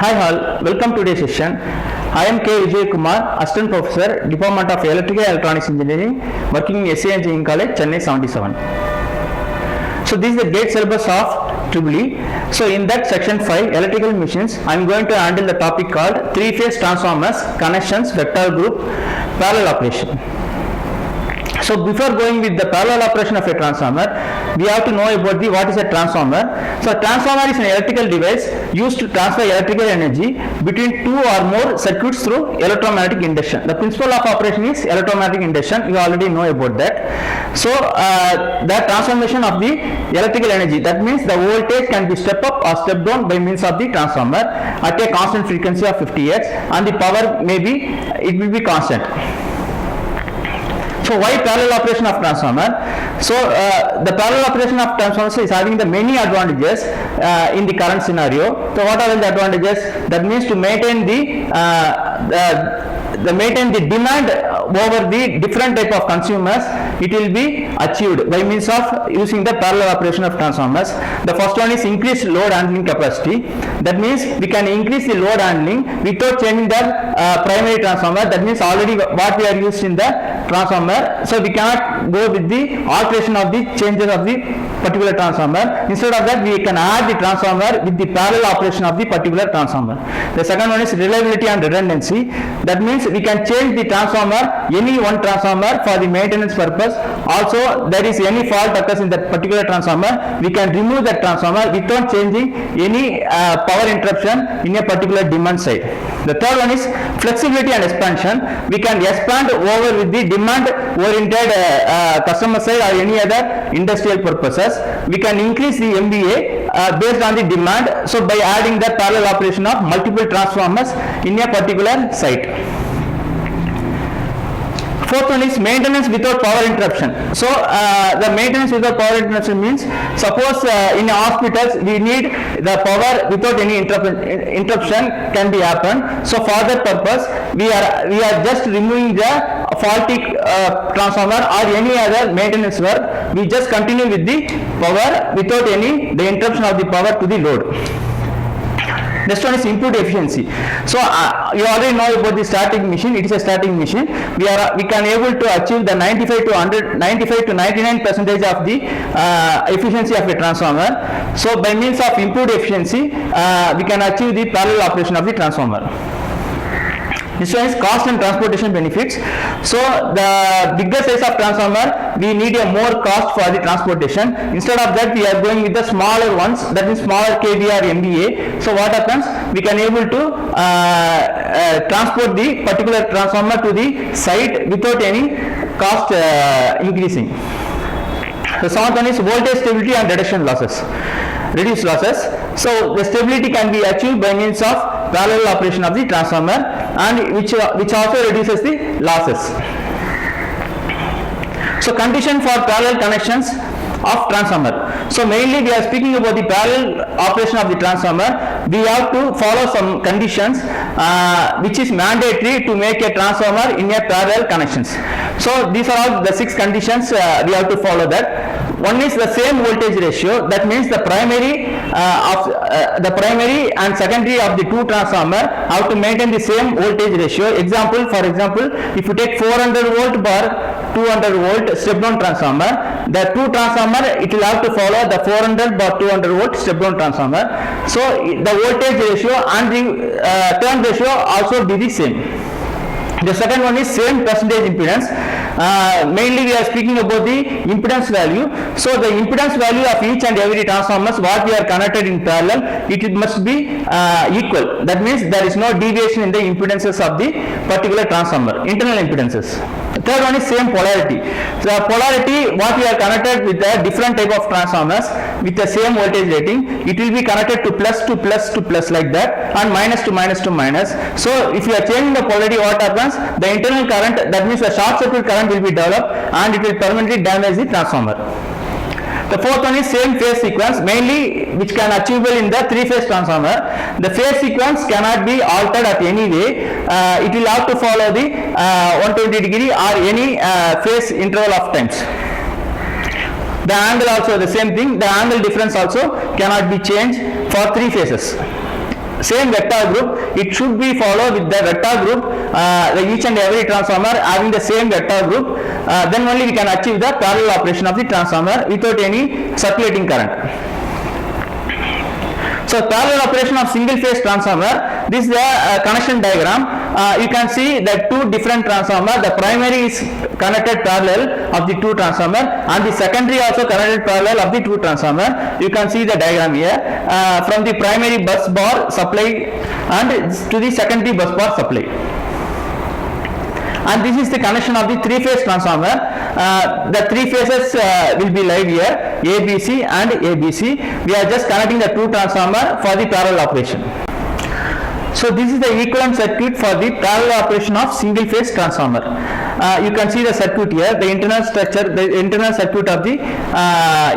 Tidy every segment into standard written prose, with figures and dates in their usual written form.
Hi all, welcome to today's session. I am K.VIJAYAKUMAR, Assistant Professor, Department of Electrical Electronics Engineering, working in S.A.E.C Engineering College, Chennai 77. So this is the gate syllabus of EEE. So in that section 5, electrical machines, I am going to handle the topic called three-phase transformers, connections, vector group, parallel operation. So before going with the parallel operation of a transformer, we have to know about what is a transformer. So a transformer is an electrical device used to transfer electrical energy between two or more circuits through electromagnetic induction. The principle of operation is electromagnetic induction. You already know about that. So the transformation of the electrical energy, that means the voltage can be step up or step down by means of the transformer at a constant frequency of 50 Hz, and the power it will be constant. So why parallel operation of transformer? So the parallel operation of transformer is having the many advantages in the current scenario. So what are the advantages? That means to maintain the demand over the different type of consumers, it will be achieved by means of using the parallel operation of transformers. The first one is increased load handling capacity. That means we can increase the load handling without changing the primary transformer. That means already what we are used in the transformer, so we cannot go with the alteration of the changes of the particular transformer. Instead of that, we can add the transformer with the parallel operation of the particular transformer. The second one is reliability and redundancy. That means we can change the transformer, any one transformer, for the maintenance purpose. Also, there is any fault occurs in that particular transformer, we can remove that transformer without changing any power interruption in a particular demand side. The third one is flexibility and expansion. We can expand over with the demand oriented customer side or any other industrial purposes. We can increase the MVA based on the demand, so by adding the parallel operation of multiple transformers in a particular site. Fourth one is maintenance without power interruption. So the maintenance without power interruption means, suppose in hospitals we need the power without any interruption can be happen. So for that purpose, we are just removing the faulty transformer or any other maintenance work. We just continue with the power without the interruption of the power to the load. Next one is input efficiency. So you already know about the static machine. It is a static machine. We can able to achieve the 95 to 99% of the efficiency of a transformer. So by means of input efficiency, we can achieve the parallel operation of the transformer. This one is cost and transportation benefits. So the bigger size of transformer, we need a more cost for the transportation. Instead of that, we are going with the smaller ones, that is smaller kV or MVA. So what happens? We can able to transport the particular transformer to the site without any cost increasing. The seventh one is voltage stability and reduced losses. So the stability can be achieved by means of parallel operation of the transformer, and which also reduces the losses. So condition for parallel connections of transformer. So mainly we are speaking about the parallel operation of the transformer. We have to follow some conditions which is mandatory to make a transformer in a parallel connections. So these are all the 6 conditions we have to follow that. One is the same voltage ratio. That means the primary and secondary of the two transformer have to maintain the same voltage ratio. For example, if you take 400 volt bar 200 volt step down transformer, the two transformer, it will have to follow the 400 bar 200 volt step down transformer. So the voltage ratio and the turn ratio also be the same. The second one is same percentage impedance. Mainly we are speaking about the impedance value. So the impedance value of each and every transformers what we are connected in parallel, it must be equal. That means there is no deviation in the impedances of the particular transformer, internal impedances. The third one is same polarity. So polarity, what we are connected with a different type of transformers with the same voltage rating, it will be connected to plus to plus to plus like that, and minus to minus to minus. So if you are changing the polarity, what happens? The internal current, that means the short circuit current will be developed and it will permanently damage the transformer. The fourth one is same phase sequence, mainly which can achievable in the 3-phase transformer. The phase sequence cannot be altered at any way. It will have to follow the 120 degree or any phase interval of times. The angle also the same thing. The angle difference also cannot be changed for 3 phases. same vector group, it should be followed with the vector group, each and every transformer having the same vector group, then only we can achieve the parallel operation of the transformer without any circulating current. So parallel operation of single phase transformer, this is the connection diagram. You can see that two different transformer, the primary is connected parallel of the two transformer and the secondary also connected parallel of the two transformer. You can see the diagram here, from the primary bus bar supply and to the secondary bus bar supply. And this is the connection of the three-phase transformer. The three phases will be live here, ABC and ABC. We are just connecting the two transformer for the parallel operation. So this is the equivalent circuit for the parallel operation of single phase transformer. You can see the circuit here, the internal structure, the internal circuit of the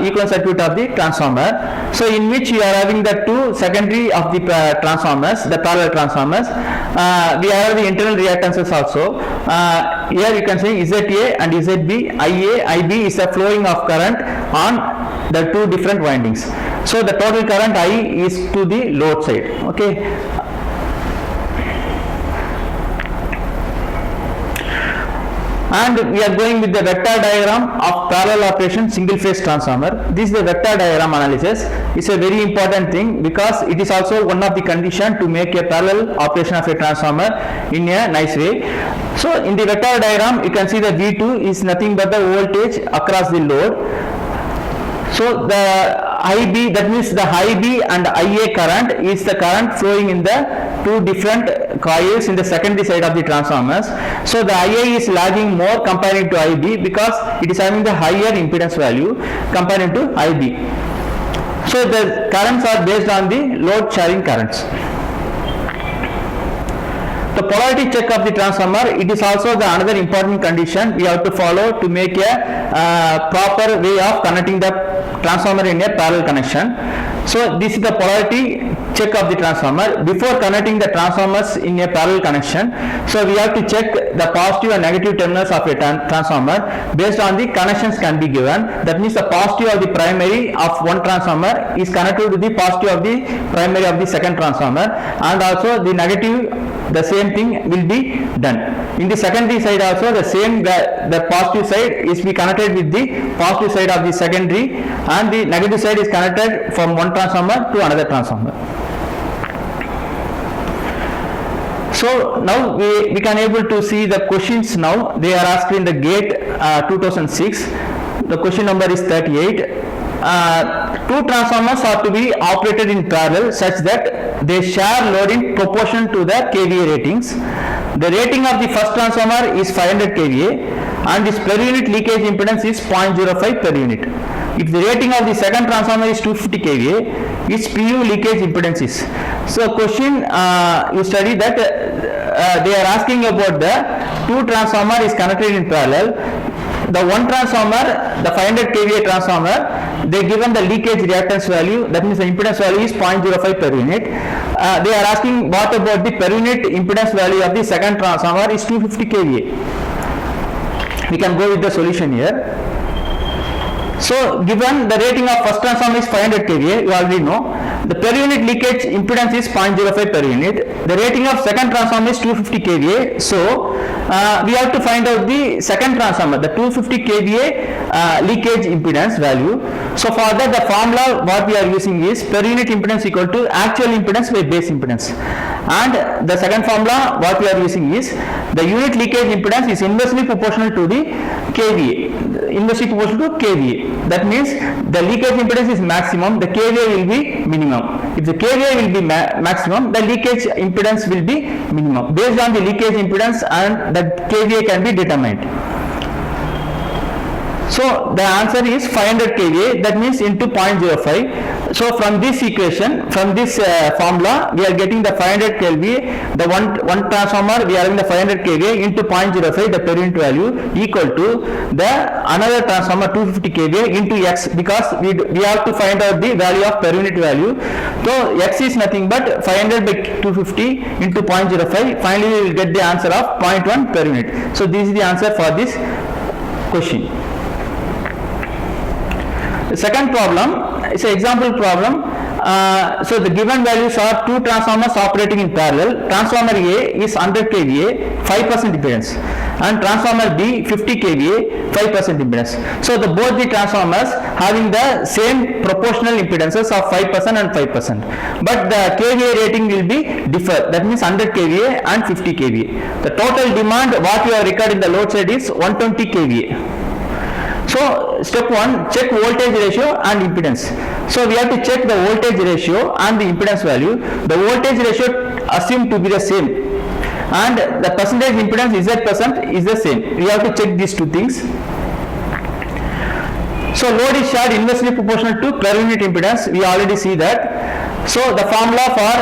equivalent circuit of the transformer. So in which you are having the two secondary of the transformers, the parallel transformers. We have the internal reactances also. Here you can see ZA and ZB. IA, IB is the flowing of current on the two different windings. So the total current I is to the load side. Okay. And we are going with the vector diagram of parallel operation single phase transformer. This is the vector diagram analysis. It's a very important thing because it is also one of the conditions to make a parallel operation of a transformer in a nice way. So in the vector diagram you can see the V2 is nothing but the voltage across the load. So the IB, that means the IB and IA current is the current flowing in the two different coils in the secondary side of the transformers. So the IA is lagging more compared to IB because it is having the higher impedance value compared to IB. So the currents are based on the load sharing currents. The polarity check of the transformer, it is also the another important condition we have to follow to make a proper way of connecting the transformer in a parallel connection. So this is the polarity check of the transformer before connecting the transformers in a parallel connection. So we have to check the positive and negative terminals of a transformer based on the connections can be given. That means the positive of the primary of one transformer is connected to the positive of the primary of the second transformer, and also the negative, the same thing will be done. In the secondary side also the same, the positive side is be connected with the positive side of the secondary and the negative side is connected from one transformer to another transformer. So now we can able to see the questions now. They are asked in the GATE 2006. The question number is 38. Two transformers are to be operated in parallel such that they share load in proportion to the kVA ratings. The rating of the first transformer is 500 kVA and its per unit leakage impedance is 0.05 per unit. If the rating of the second transformer is 250 kVA, its PU leakage impedance is. So question you study that they are asking about the two transformer is connected in parallel. The one transformer, the 500 kVA transformer, they given the leakage reactance value, that means the impedance value is 0.05 per unit. They are asking what about the per unit impedance value of the second transformer is 250 kVA. We can go with the solution here. So given the rating of first transformer is 500 kVA, you already know. The per unit leakage impedance is 0.05 per unit. The rating of second transformer is 250 kVA. So we have to find out the second transformer, the 250 kVA leakage impedance value. So for that the formula what we are using is per unit impedance equal to actual impedance by base impedance. And the second formula what we are using is the unit leakage impedance is inversely proportional to the kVA. Inversely proportional to kVA. That means the leakage impedance is maximum, the kVA will be minimum. If the kVA will be maximum, the leakage impedance will be minimum. Based on the leakage impedance and the kVA can be determined. So the answer is 500 kVA, that means into 0.05. So from this equation, from this formula, we are getting the 500 kVA, the one transformer we are having the 500 kVA into 0.05, the per unit value equal to the another transformer 250 kVA into X, because we have to find out the value of per unit value. So X is nothing but 500 by 250 into 0.05. Finally we will get the answer of 0.1 per unit. So this is the answer for this question. The second problem is an example problem. So the given values are two transformers operating in parallel. Transformer A is 100 kVA, 5% impedance, and transformer B 50 kVA, 5% impedance. So the both the transformers having the same proportional impedances of 5% and 5%, but the kVA rating will be differ. That means 100 kVA and 50 kVA. The total demand what you have recorded in the load side is 120 kVA. So step 1, check voltage ratio and impedance. So we have to check the voltage ratio and the impedance value. The voltage ratio assumed to be the same, and the percentage impedance Z% is the same. We have to check these two things. So load is shared inversely proportional to per unit impedance. We already see that. So the formula for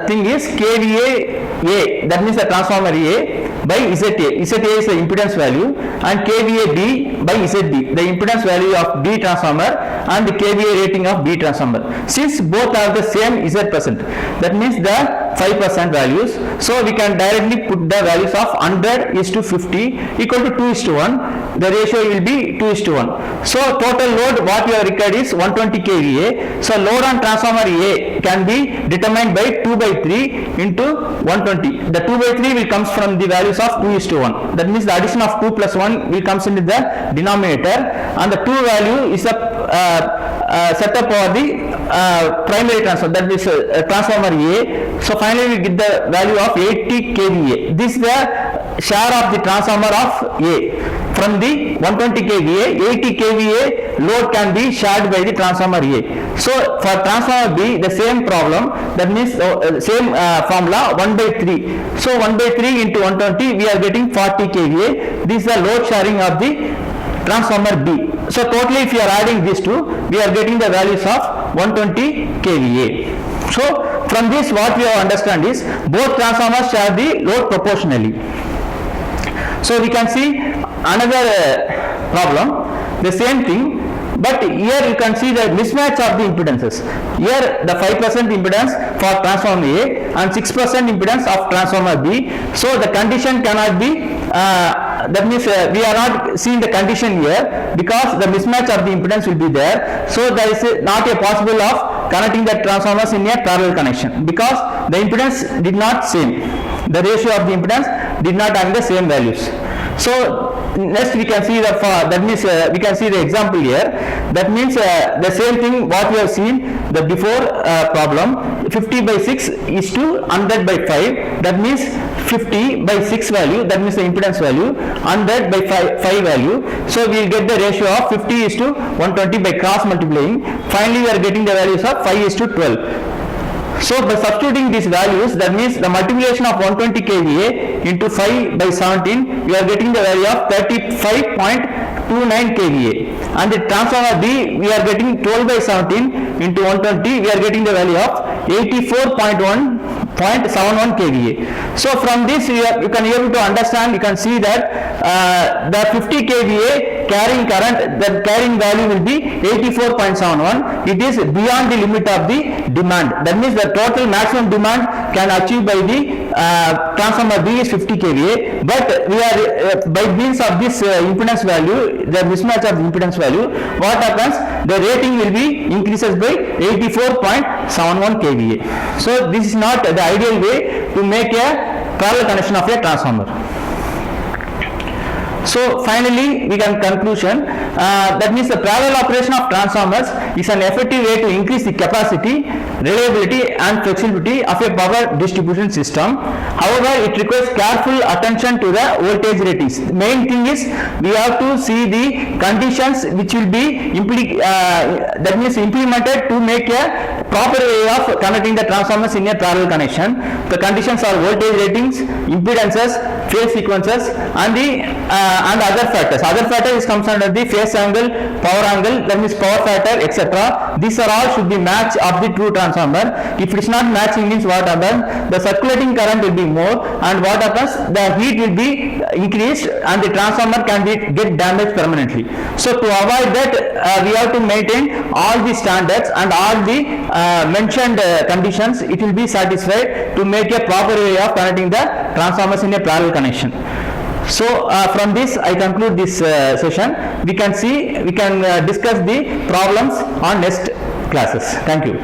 thing is kVA A, that means the transformer A, by ZA. ZA is the impedance value, and kVA B by ZB, the impedance value of B transformer and the kVA rating of B transformer. Since both are the same Z%, that means the 5% values, so we can directly put the values of 100 is to 50 equal to 2 is to 1. The ratio will be 2 is to 1. So total load what you have required is 120 kVA. So load on transformer A can be determined by 2 by 3 into 120. The 2 by 3 will comes from the values of 2 is to 1. That means the addition of 2 plus 1 will comes into the denominator, and the 2 value is a setup for the primary transformer, that is transformer A. So finally we get the value of 80 kVA. This is the share of the transformer of A. From the 120 kVA, 80 kVA load can be shared by the transformer A. So for transformer B, the same problem, that means same formula 1 by 3. So 1 by 3 into 120, we are getting 40 kVA. This is the load sharing of the transformer B. So totally if you are adding these two, we are getting the values of 120 kVA. So from this what we have understand is both transformers share the load proportionally. So we can see another problem, the same thing, but here you can see the mismatch of the impedances. Here the 5% impedance for transformer A and 6% impedance of transformer B. So the condition cannot be that means we are not seeing the condition here because the mismatch of the impedance will be there. So there is not a possible of connecting the transformers in a parallel connection because the impedance did not same. The ratio of the impedance did not have the same values. So next we can see the that means we can see the example here. That means the same thing what we have seen the before problem, 50 by 6 is to 100 by 5. That means 50 by 6 value, that means the impedance value, 100 by 5 value. So we will get the ratio of 50 is to 120 by cross multiplying. Finally we are getting the values of 5 is to 12. So by substituting these values, that means the multiplication of 120 kVA into 5 by 17, we are getting the value of 35.29 kVA. And the transformer B, we are getting 12 by 17 into 120, we are getting the value of 84.71 kVA. So from this you can able to understand, you can see that the 50 kVA carrying current, the carrying value will be 84.71. It is beyond the limit of the demand. That means the total maximum demand can achieve by the transformer B is 50 kVA, but we are by means of this impedance value, the mismatch of the impedance value, what happens, the rating will be increases by 84.71 kVA. So this is not the ideal way to make a parallel connection of a transformer. So finally we can conclusion, that means the parallel operation of transformers is an effective way to increase the capacity, reliability and flexibility of a power distribution system. However, it requires careful attention to the voltage ratings. The main thing is we have to see the conditions which will be that means implemented to make a proper way of connecting the transformers in a parallel connection. The conditions are voltage ratings, impedances, phase sequences and the and other factors. Other factors comes under the phase angle, power angle, that means power factor, etc. These are all should be match of the true transformer. If it is not matching, means what happens? The circulating current will be more, and what happens? The heat will be increased, and the transformer can get damaged permanently. So to avoid that, we have to maintain all the standards and all the mentioned conditions. It will be satisfied to make a proper way of connecting the transformers in a parallel connection. So from this I conclude this session. We can discuss the problems on next classes. Thank you.